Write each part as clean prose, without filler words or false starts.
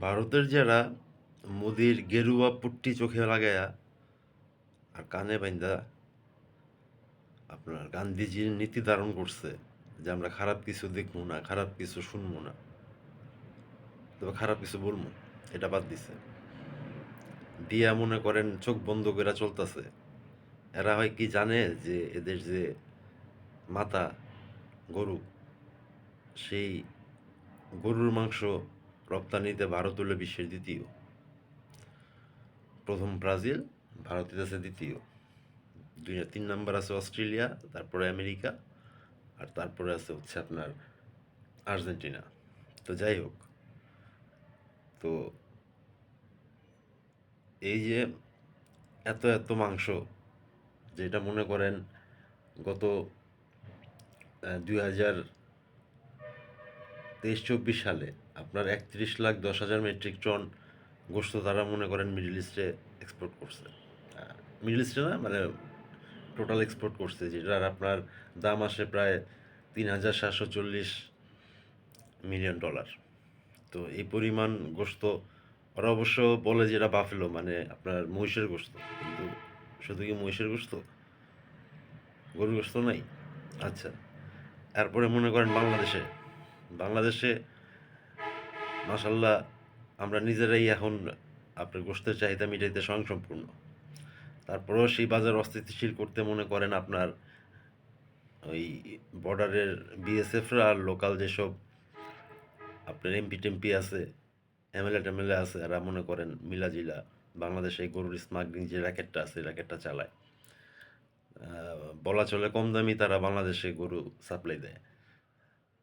ভারতের যারা মোদির গেরুয়া পুট্টি চোখে লাগায়া আর কানে বাইন্দা আপনার গান্ধীজির নীতি ধারণ করছে যে আমরা খারাপ কিছু দেখবো না, খারাপ কিছু শুনবো না, তবে খারাপ কিছু বলবো, এটা বাদ দিছে। দিয়া মনে করেন চোখ বন্ধ করে চলতেছে। এরা হয় কি জানে যে এদের যে মাতা গরু, সেই গরুর মাংস রপ্তানিতে ভারত হলো বিশ্বের দ্বিতীয়। প্রথম ব্রাজিল, ভারতের আছে দ্বিতীয়। 3 নাম্বার আছে অস্ট্রেলিয়া, তারপরে আমেরিকা, আর তারপরে আছে হচ্ছে আপনার আর্জেন্টিনা। তো যাই হোক, তো এই যে এত এত মাংস, যেটা মনে করেন গত 2023-24 সালে আপনার 31,10,000 মেট্রিক টন গোস্ত তারা মনে করেন মিডল ইস্টে এক্সপোর্ট করছে। মিডল ইস্টে না, মানে টোটাল এক্সপোর্ট করছে, যেটার আপনার দাম আসে প্রায় $3,740 মিলিয়ন। তো এই পরিমাণ গোস্ত, ওরা অবশ্য বলে যে এটা বাফেলো, মানে আপনার মহিষের গোস্ত, কিন্তু শুধু কি মহিষের গোস্ত, গরুর গোস্ত নাই? আচ্ছা, তারপরে মনে করেন বাংলাদেশে বাংলাদেশে মাশাল্লাহ আমরা নিজেরাই এখন আপনার গোস্তের চাহিদা মিটাইতে স্বয়ংসম্পূর্ণ। তারপরেও সেই বাজার অস্থিতিশীল করতে মনে করেন আপনার ওই বর্ডারের বিএসএফরা আর লোকাল যেসব আপনার এমপি টেমপি আছে, এমএলএ টেমএলএ আছে, এরা মনে করেন মিলাজিলা বাংলাদেশে এই গরুর স্মাগলিং যে র্যাকেটটা আছে, র্যাকেটটা চালায়। বলা চলে কম দামি তারা বাংলাদেশে গরু সাপ্লাই দেয়।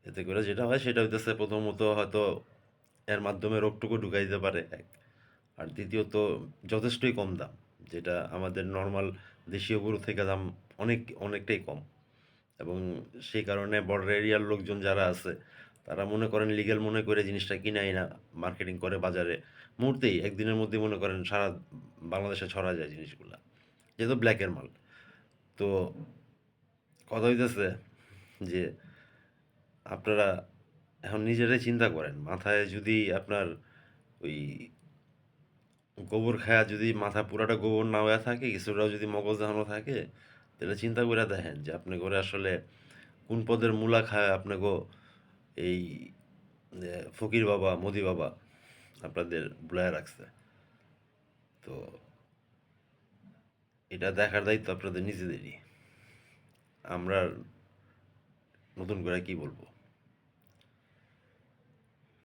এতে করে যেটা হয় সেটা হইতেছে, প্রথমত হয়তো এর মাধ্যমে রোগটুকু ঢুকাই দিতে পারে এক, আর দ্বিতীয়ত যথেষ্টই কম দাম, যেটা আমাদের নর্মাল দেশীয় গরু থেকে দাম অনেকটাই কম। এবং সেই কারণে বর্ডার এরিয়ার লোকজন যারা আছে তারা মনে করেন লিগ্যাল মনে করে জিনিসটা কিনাই না, মার্কেটিং করে বাজারে, মুহূর্তেই একদিনের মধ্যে মনে করেন সারা বাংলাদেশে ছড়া যায় জিনিসগুলা, যেহেতু ব্ল্যাকের মাল। তো কথা হইতেছে যে আপনারা এখন নিজেরাই চিন্তা করেন, মাথায় যদি আপনার ওই গোবর খায়া যদি মাথা পুরাটা গোবর না হয়ে থাকে, কিছুটাও যদি মগজ দেখানো থাকে, তাহলে চিন্তা করে দেখেন যে আপনি করে আসলে কোন পদের মূলা খায় আপনাকে এই ফকির বাবা মোদি বাবা আপনাদের বুলায় রাখছে। তো এটা দেখার দায়িত্ব আপনাদের নিজেদেরই। আমরা নতুন করে কি বলবো?